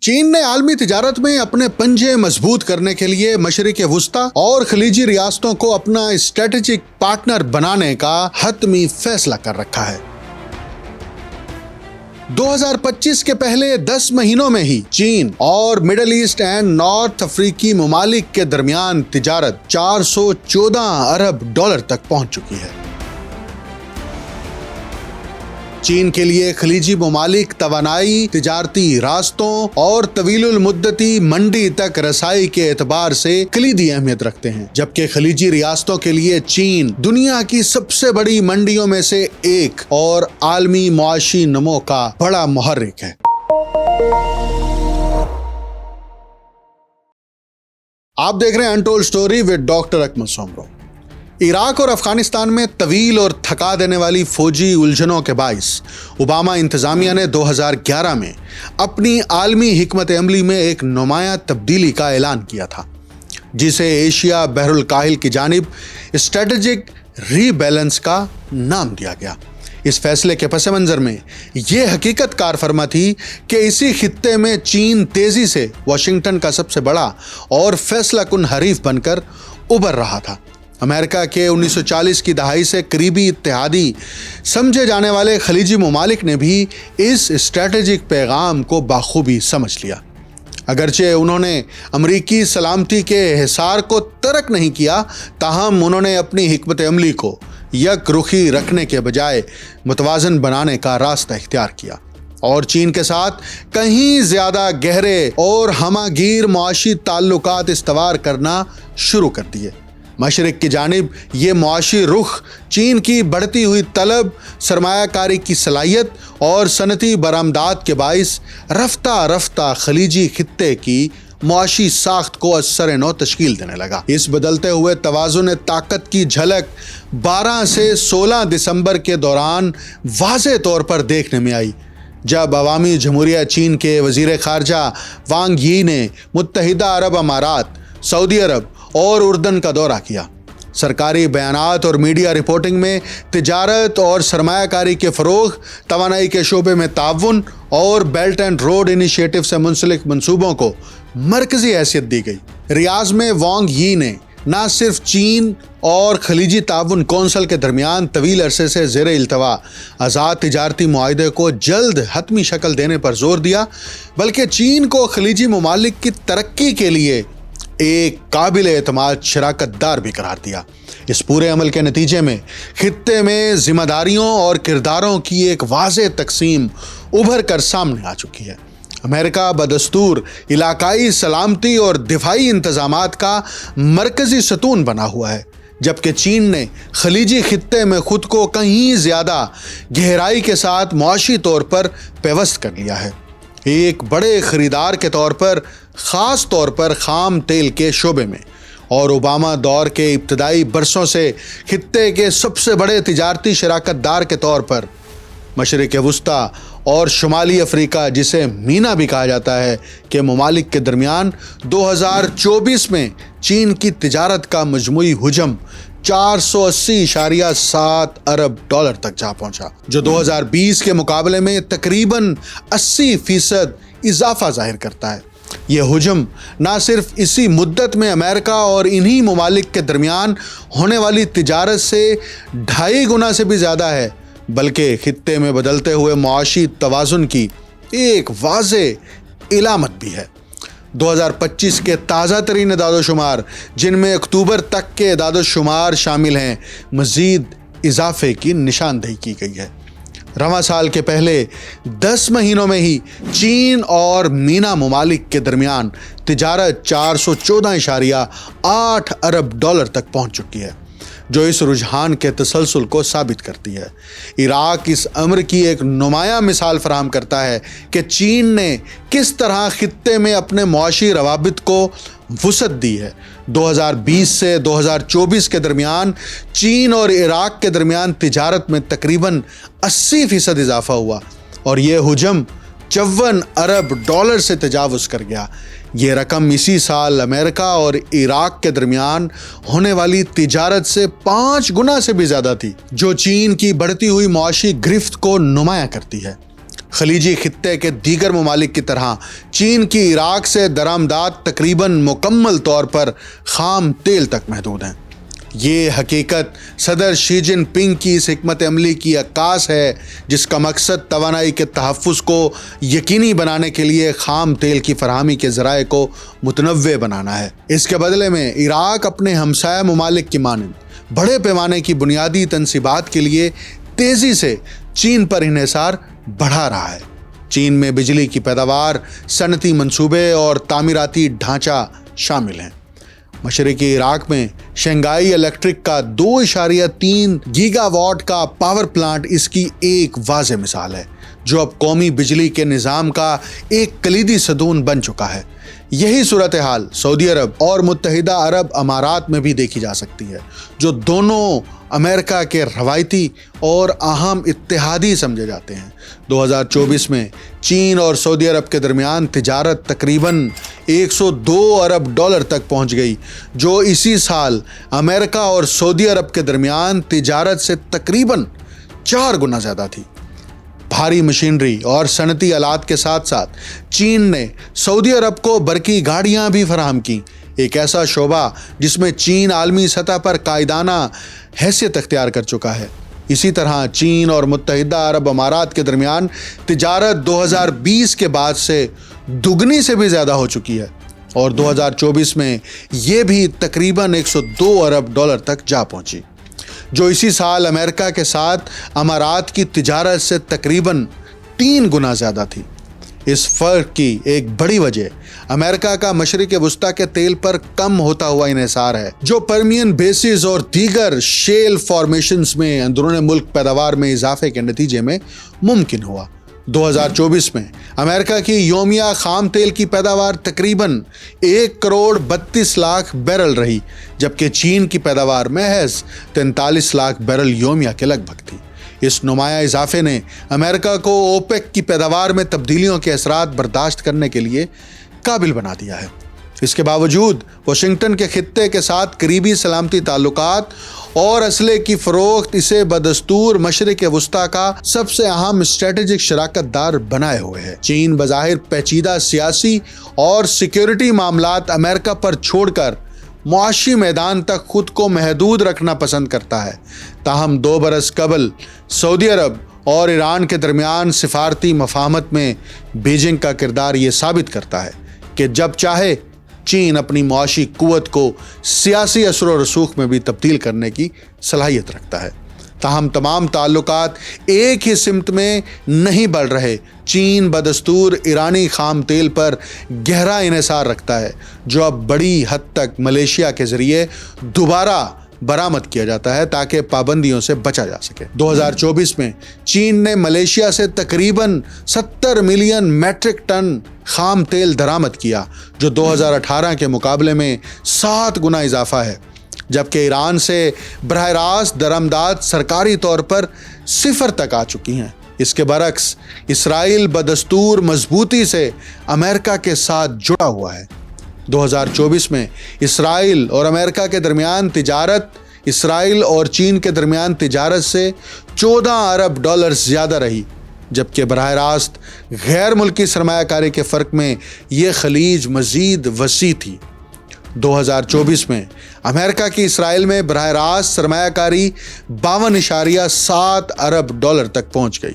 چین نے عالمی تجارت میں اپنے پنجے مضبوط کرنے کے لیے مشرق وسطی اور خلیجی ریاستوں کو اپنا اسٹریٹجک پارٹنر بنانے کا حتمی فیصلہ کر رکھا ہے۔ 2025 کے پہلے 10 مہینوں میں ہی چین اور مڈل ایسٹ اینڈ نارتھ افریقی ممالک کے درمیان تجارت 414 ارب ڈالر تک پہنچ چکی ہے۔ چین کے لیے خلیجی ممالک توانائی، تجارتی راستوں اور طویل المدتی منڈی تک رسائی کے اعتبار سے کلیدی اہمیت رکھتے ہیں، جبکہ خلیجی ریاستوں کے لیے چین دنیا کی سب سے بڑی منڈیوں میں سے ایک اور عالمی معاشی نمو کا بڑا محرک ہے۔ آپ دیکھ رہے ہیں انٹولڈ سٹوری ود ڈاکٹر اکمل سومرو۔ عراق اور افغانستان میں طویل اور تھکا دینے والی فوجی الجھنوں کے باعث اوباما انتظامیہ نے 2011 میں اپنی عالمی حکمت عملی میں ایک نمایاں تبدیلی کا اعلان کیا تھا، جسے ایشیا بحر الکاہل کی جانب اسٹریٹجک ری بیلنس کا نام دیا گیا۔ اس فیصلے کے پس منظر میں یہ حقیقت کار فرما تھی کہ اسی خطے میں چین تیزی سے واشنگٹن کا سب سے بڑا اور فیصلہ کن حریف بن کر ابھر رہا تھا۔ امریکہ کے 1940 کی دہائی سے قریبی اتحادی سمجھے جانے والے خلیجی ممالک نے بھی اس اسٹریٹجک پیغام کو بخوبی سمجھ لیا۔ اگرچہ انہوں نے امریکی سلامتی کے حصار کو ترک نہیں کیا، تاہم انہوں نے اپنی حکمت عملی کو یک رخی رکھنے کے بجائے متوازن بنانے کا راستہ اختیار کیا اور چین کے ساتھ کہیں زیادہ گہرے اور ہمہ گیر معاشی تعلقات استوار کرنا شروع کر دیے۔ مشرق کی جانب یہ معاشی رخ چین کی بڑھتی ہوئی طلب، سرمایہ کاری کی صلاحیت اور صنعتی برآمدات کے باعث رفتہ رفتہ خلیجی خطے کی معاشی ساخت کو اثر نو تشکیل دینے لگا۔ اس بدلتے ہوئے توازن طاقت کی جھلک 12 سے 16 دسمبر کے دوران واضح طور پر دیکھنے میں آئی، جب عوامی جمہوریہ چین کے وزیر خارجہ وانگ یی نے متحدہ عرب امارات، سعودی عرب اور اردن کا دورہ کیا۔ سرکاری بیانات اور میڈیا رپورٹنگ میں تجارت اور سرمایہ کاری کے فروغ، توانائی کے شعبے میں تعاون اور بیلٹ اینڈ روڈ انیشیٹو سے منسلک منصوبوں کو مرکزی حیثیت دی گئی۔ ریاض میں وانگ یی نے نہ صرف چین اور خلیجی تعاون کونسل کے درمیان طویل عرصے سے زیر التوا آزاد تجارتی معاہدے کو جلد حتمی شکل دینے پر زور دیا، بلکہ چین کو خلیجی ممالک کی ترقی کے لیے ایک قابل اعتماد شراکت دار بھی قرار دیا۔ اس پورے عمل کے نتیجے میں خطے میں ذمہ داریوں اور کرداروں کی ایک واضح تقسیم ابھر کر سامنے آ چکی ہے۔ امریکہ بدستور علاقائی سلامتی اور دفاعی انتظامات کا مرکزی ستون بنا ہوا ہے، جبکہ چین نے خلیجی خطے میں خود کو کہیں زیادہ گہرائی کے ساتھ معاشی طور پر پیوست کر لیا ہے، ایک بڑے خریدار کے طور پر، خاص طور پر خام تیل کے شعبے میں، اور اوباما دور کے ابتدائی برسوں سے خطے کے سب سے بڑے تجارتی شراکت دار کے طور پر مشرق وسطی اور شمالی افریقہ، جسے مینا بھی کہا جاتا ہے، کے ممالک کے درمیان 2024 میں چین کی تجارت کا مجموعی حجم 480.7 ارب ڈالر تک جا پہنچا، جو 2020 کے مقابلے میں تقریباً 80% اضافہ ظاہر کرتا ہے۔ یہ حجم نہ صرف اسی مدت میں امریکہ اور انہی ممالک کے درمیان ہونے والی تجارت سے 2.5 گنا سے بھی زیادہ ہے، بلکہ خطے میں بدلتے ہوئے معاشی توازن کی ایک واضح علامت بھی ہے۔ 2025 کے تازہ ترین اعداد و شمار، جن میں اکتوبر تک کے اعداد و شمار شامل ہیں، مزید اضافے کی نشاندہی کی گئی ہے۔ رواں سال کے پہلے 10 مہینوں میں ہی چین اور مینا ممالک کے درمیان تجارت 414.8 ارب ڈالر تک پہنچ چکی ہے، جو اس رجحان کے تسلسل کو ثابت کرتی ہے۔ عراق اس امر کی ایک نمایاں مثال فراہم کرتا ہے کہ چین نے کس طرح خطے میں اپنے معاشی روابط کو وسعت دی ہے۔ 2020 سے 2024 کے درمیان چین اور عراق کے درمیان تجارت میں تقریباً 80% اضافہ ہوا اور یہ حجم 54 ارب ڈالر سے تجاوز کر گیا۔ یہ رقم اسی سال امریکہ اور عراق کے درمیان ہونے والی تجارت سے 5 گنا سے بھی زیادہ تھی، جو چین کی بڑھتی ہوئی معاشی گرفت کو نمایاں کرتی ہے۔ خلیجی خطے کے دیگر ممالک کی طرح چین کی عراق سے درآمدات تقریباً مکمل طور پر خام تیل تک محدود ہیں۔ یہ حقیقت صدر شی جن پنگ کی اس حکمت عملی کی عکاس ہے جس کا مقصد توانائی کے تحفظ کو یقینی بنانے کے لیے خام تیل کی فراہمی کے ذرائع کو متنوع بنانا ہے۔ اس کے بدلے میں عراق اپنے ہمسایہ ممالک کی مانند بڑے پیمانے کی بنیادی تنصیبات کے لیے تیزی سے چین پر انحصار بڑھا رہا ہے۔ چین میں بجلی کی پیداوار، صنعتی منصوبے اور تعمیراتی ڈھانچہ شامل ہیں۔ مشرقی عراق میں شنگھائی الیکٹرک کا 2.3 گیگا واٹ کا پاور پلانٹ اس کی ایک واضح مثال ہے، جو اب قومی بجلی کے نظام کا ایک کلیدی ستون بن چکا ہے۔ یہی صورتحال سعودی عرب اور متحدہ عرب امارات میں بھی دیکھی جا سکتی ہے، جو دونوں امریکہ کے روایتی اور اہم اتحادی سمجھے جاتے ہیں۔ 2024 میں چین اور سعودی عرب کے درمیان تجارت تقریباً $102 ارب تک پہنچ گئی، جو اسی سال امریکہ اور سعودی عرب کے درمیان تجارت سے تقریباً 4 گنا زیادہ تھی۔ بھاری مشینری اور صنعتی آلات کے ساتھ ساتھ چین نے سعودی عرب کو برقی گاڑیاں بھی فراہم کی، ایک ایسا شعبہ جس میں چین عالمی سطح پر قائدانہ حیثیت اختیار کر چکا ہے۔ اسی طرح چین اور متحدہ عرب امارات کے درمیان تجارت 2020 کے بعد سے دگنی سے بھی زیادہ ہو چکی ہے اور 2024 میں یہ بھی تقریباً $102 ارب تک جا پہنچی، جو اسی سال امریکہ کے ساتھ امارات کی تجارت سے تقریباً 3 گنا زیادہ تھی۔ اس فرق کی ایک بڑی وجہ امریکہ کا مشرق وسطیٰ کے تیل پر کم ہوتا ہوا انحصار ہے، جو پرمین بیسز اور دیگر شیل فارمیشنز میں اندرون ملک پیداوار میں اضافے کے نتیجے میں ممکن ہوا۔ 2024 میں امریکہ کی یومیہ خام تیل کی پیداوار تقریباً 1.32 کروڑ بیرل رہی، جبکہ چین کی پیداوار محض 43 لاکھ بیرل یومیہ کے لگ بھگ تھی۔ اس نمایاں اضافے نے امریکہ کو اوپیک کی پیداوار میں تبدیلیوں کے اثرات برداشت کرنے کے لیے قابل بنا دیا ہے۔ اس کے باوجود واشنگٹن کے خطے کے ساتھ قریبی سلامتی تعلقات اور اسلحے کی فروخت اسے بدستور مشرق وسطیٰ کا سب سے اہم اسٹریٹجک شراکت دار بنائے ہوئے ہے۔ چین بظاہر پیچیدہ سیاسی اور سیکیورٹی معاملات امریکہ پر چھوڑ کر معاشی میدان تک خود کو محدود رکھنا پسند کرتا ہے، تاہم 2 برس قبل سعودی عرب اور ایران کے درمیان سفارتی مفاہمت میں بیجنگ کا کردار یہ ثابت کرتا ہے کہ جب چاہے چین اپنی معاشی قوت کو سیاسی اثر و رسوخ میں بھی تبدیل کرنے کی صلاحیت رکھتا ہے۔ تاہم تمام تعلقات ایک ہی سمت میں نہیں بڑھ رہے۔ چین بدستور ایرانی خام تیل پر گہرا انحصار رکھتا ہے، جو اب بڑی حد تک ملیشیا کے ذریعے دوبارہ برآمد کیا جاتا ہے تاکہ پابندیوں سے بچا جا سکے۔ 2024 میں چین نے ملیشیا سے تقریباً 70 ملین میٹرک ٹن خام تیل درآمد کیا، جو 2018 کے مقابلے میں 7 گنا اضافہ ہے، جبکہ ایران سے براہ راست درآمدات سرکاری طور پر 0 تک آ چکی ہیں۔ اس کے برعکس اسرائیل بدستور مضبوطی سے امریکہ کے ساتھ جڑا ہوا ہے۔ 2024 میں اسرائیل اور امریکہ کے درمیان تجارت اسرائیل اور چین کے درمیان تجارت سے $14 ارب زیادہ رہی، جبکہ براہ راست غیر ملکی سرمایہ کاری کے فرق میں یہ خلیج مزید وسیع تھی۔ 2024 میں امریکہ کی اسرائیل میں براہ راست سرمایہ کاری $52.7 ارب تک پہنچ گئی،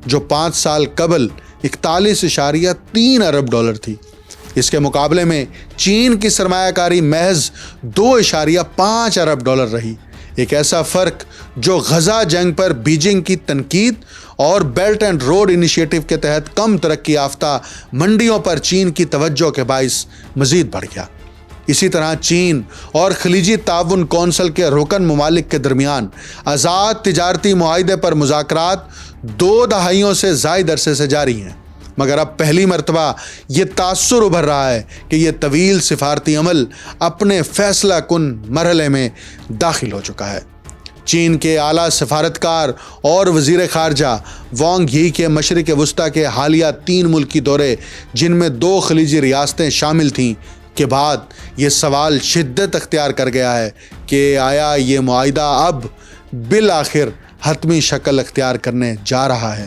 جو 5 سال قبل $41.3 ارب تھی۔ اس کے مقابلے میں چین کی سرمایہ کاری محض $2.5 ارب رہی، ایک ایسا فرق جو غزہ جنگ پر بیجنگ کی تنقید اور بیلٹ اینڈ روڈ انیشیٹو کے تحت کم ترقی یافتہ منڈیوں پر چین کی توجہ کے باعث مزید بڑھ گیا۔ اسی طرح چین اور خلیجی تعاون کونسل کے رکن ممالک کے درمیان آزاد تجارتی معاہدے پر مذاکرات 2 دہائیوں سے زائد عرصے سے جاری ہیں، مگر اب پہلی مرتبہ یہ تاثر ابھر رہا ہے کہ یہ طویل سفارتی عمل اپنے فیصلہ کن مرحلے میں داخل ہو چکا ہے۔ چین کے اعلیٰ سفارتکار اور وزیر خارجہ وانگ یی کے مشرق وسطیٰ کے حالیہ 3 ملکی دورے، جن میں 2 خلیجی ریاستیں شامل تھیں، کے بعد یہ سوال شدت اختیار کر گیا ہے کہ آیا یہ معاہدہ اب بالآخر حتمی شکل اختیار کرنے جا رہا ہے۔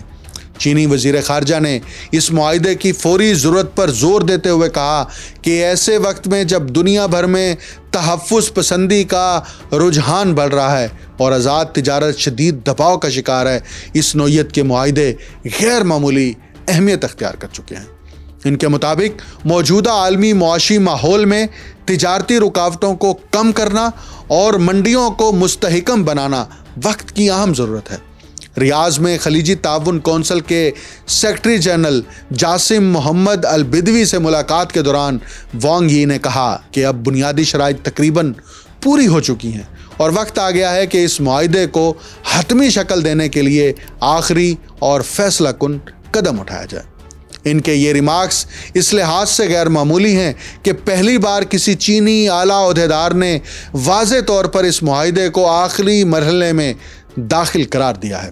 چینی وزیر خارجہ نے اس معاہدے کی فوری ضرورت پر زور دیتے ہوئے کہا کہ ایسے وقت میں جب دنیا بھر میں تحفظ پسندی کا رجحان بڑھ رہا ہے اور آزاد تجارت شدید دباؤ کا شکار ہے، اس نوعیت کے معاہدے غیر معمولی اہمیت اختیار کر چکے ہیں۔ ان کے مطابق موجودہ عالمی معاشی ماحول میں تجارتی رکاوٹوں کو کم کرنا اور منڈیوں کو مستحکم بنانا وقت کی اہم ضرورت ہے۔ ریاض میں خلیجی تعاون کونسل کے سیکرٹری جنرل جاسم محمد البدوی سے ملاقات کے دوران وانگ یی نے کہا کہ اب بنیادی شرائط تقریباً پوری ہو چکی ہیں اور وقت آ گیا ہے کہ اس معاہدے کو حتمی شکل دینے کے لیے آخری اور فیصلہ کن قدم اٹھایا جائے۔ ان کے یہ ریمارکس اس لحاظ سے غیر معمولی ہیں کہ پہلی بار کسی چینی اعلیٰ عہدیدار نے واضح طور پر اس معاہدے کو آخری مرحلے میں داخل قرار دیا ہے۔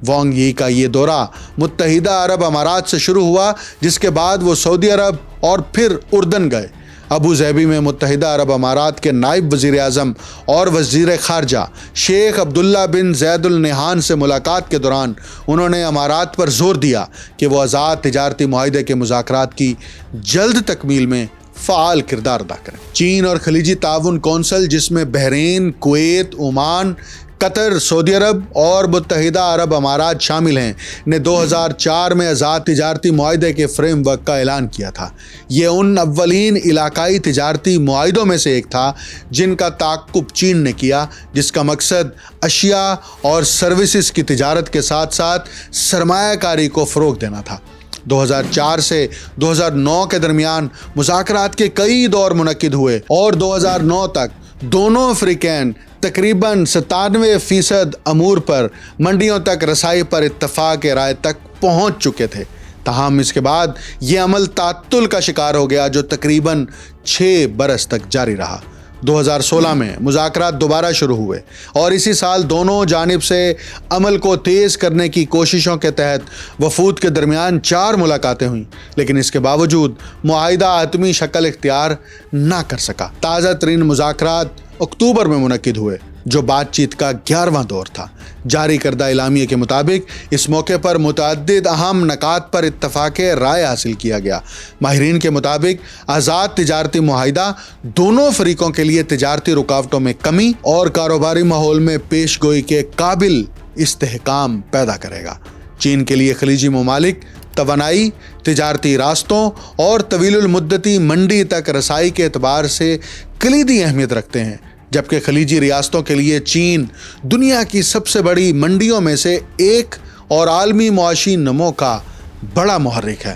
وانگ یی کا یہ دورہ متحدہ عرب امارات سے شروع ہوا، جس کے بعد وہ سعودی عرب اور پھر اردن گئے۔ ابو ظہبی میں متحدہ عرب امارات کے نائب وزیر اعظم اور وزیر خارجہ شیخ عبداللہ بن زید ال نہیان سے ملاقات کے دوران انہوں نے امارات پر زور دیا کہ وہ آزاد تجارتی معاہدے کے مذاکرات کی جلد تکمیل میں فعال کردار ادا کریں۔ چین اور خلیجی تعاون کونسل، جس میں بحرین، کویت، عمان، قطر، سعودی عرب اور متحدہ عرب امارات شامل ہیں، نے 2004 میں آزاد تجارتی معاہدے کے فریم ورک کا اعلان کیا تھا۔ یہ ان اولین علاقائی تجارتی معاہدوں میں سے ایک تھا جن کا تعاقب چین نے کیا، جس کا مقصد اشیاء اور سروسز کی تجارت کے ساتھ ساتھ سرمایہ کاری کو فروغ دینا تھا۔ 2004 سے 2009 کے درمیان مذاکرات کے کئی دور منعقد ہوئے اور 2009 تک دونوں فریقین تقریباً 97% امور پر منڈیوں تک رسائی پر اتفاق رائے تک پہنچ چکے تھے۔ تاہم اس کے بعد یہ عمل تعطل کا شکار ہو گیا جو تقریباً 6 برس تک جاری رہا۔ 2016 میں مذاکرات دوبارہ شروع ہوئے اور اسی سال دونوں جانب سے عمل کو تیز کرنے کی کوششوں کے تحت وفود کے درمیان 4 ملاقاتیں ہوئیں، لیکن اس کے باوجود معاہدہ حتمی شکل اختیار نہ کر سکا۔ تازہ ترین مذاکرات اکتوبر میں منعقد ہوئے جو بات چیت کا 11واں دور تھا۔ جاری کردہ اعلامیے کے مطابق اس موقع پر متعدد اہم نکات پر اتفاق رائے حاصل کیا گیا۔ ماہرین کے مطابق آزاد تجارتی معاہدہ دونوں فریقوں کے لیے تجارتی رکاوٹوں میں کمی اور کاروباری ماحول میں پیش گوئی کے قابل استحکام پیدا کرے گا۔ چین کے لیے خلیجی ممالک توانائی، تجارتی راستوں اور طویل المدتی منڈی تک رسائی کے اعتبار سے کلیدی اہمیت رکھتے ہیں، جبکہ خلیجی ریاستوں کے لیے چین دنیا کی سب سے بڑی منڈیوں میں سے ایک اور عالمی معاشی نمو کا بڑا محرک ہے۔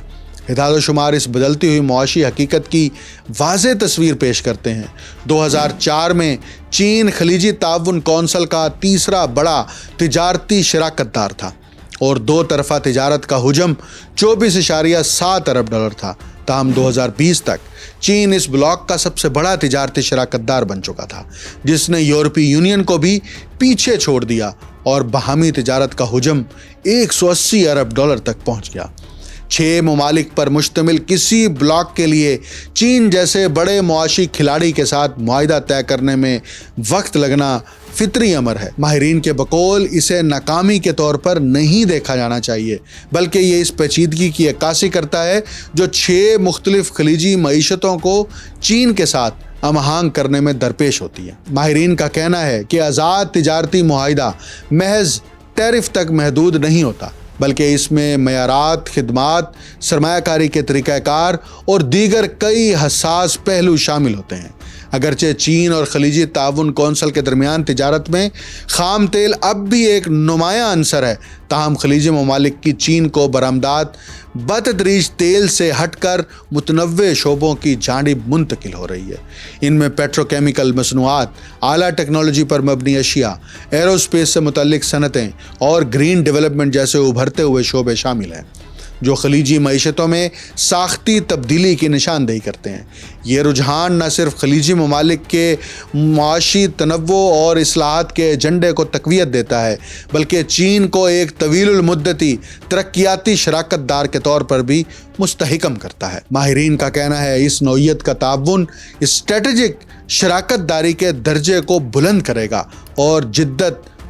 اعداد و شمار اس بدلتی ہوئی معاشی حقیقت کی واضح تصویر پیش کرتے ہیں۔ 2004 میں چین خلیجی تعاون کونسل کا تیسرا بڑا تجارتی شراکت دار تھا اور 2 طرفہ تجارت کا حجم 24.7 ارب ڈالر تھا۔ تاہم 2020 تک چین اس بلاک کا سب سے بڑا تجارتی شراکت دار بن چکا تھا، جس نے یورپی یونین کو بھی پیچھے چھوڑ دیا اور باہمی تجارت کا حجم 180 ارب ڈالر تک پہنچ گیا۔ 6 ممالک پر مشتمل کسی بلاک کے لیے چین جیسے بڑے معاشی کھلاڑی کے ساتھ معاہدہ طے کرنے میں وقت لگنا فطری امر ہے۔ ماہرین کے بقول اسے ناکامی کے طور پر نہیں دیکھا جانا چاہیے، بلکہ یہ اس پیچیدگی کی عکاسی کرتا ہے جو 6 مختلف خلیجی معیشتوں کو چین کے ساتھ ہم آہنگ کرنے میں درپیش ہوتی ہے۔ ماہرین کا کہنا ہے کہ آزاد تجارتی معاہدہ محض ٹیرف تک محدود نہیں ہوتا، بلکہ اس میں معیارات، خدمات، سرمایہ کاری کے طریقہ کار اور دیگر کئی حساس پہلو شامل ہوتے ہیں۔ اگرچہ چین اور خلیجی تعاون کونسل کے درمیان تجارت میں خام تیل اب بھی ایک نمایاں عنصر ہے، تاہم خلیجی ممالک کی چین کو برآمدات بتدریج تیل سے ہٹ کر متنوع شعبوں کی جانب منتقل ہو رہی ہے۔ ان میں پیٹروکیمیکل مصنوعات، اعلیٰ ٹیکنالوجی پر مبنی اشیاء، ایروسپیس سے متعلق صنعتیں اور گرین ڈیولپمنٹ جیسے ابھرتے ہوئے شعبے شامل ہیں، جو خلیجی معیشتوں میں ساختی تبدیلی کی نشاندہی کرتے ہیں۔ یہ رجحان نہ صرف خلیجی ممالک کے معاشی تنوع اور اصلاحات کے ایجنڈے کو تقویت دیتا ہے، بلکہ چین کو ایک طویل المدتی ترقیاتی شراکت دار کے طور پر بھی مستحکم کرتا ہے۔ ماہرین کا کہنا ہے اس نوعیت کا تعاون اسٹریٹجک شراکت داری کے درجے کو بلند کرے گا اور جدت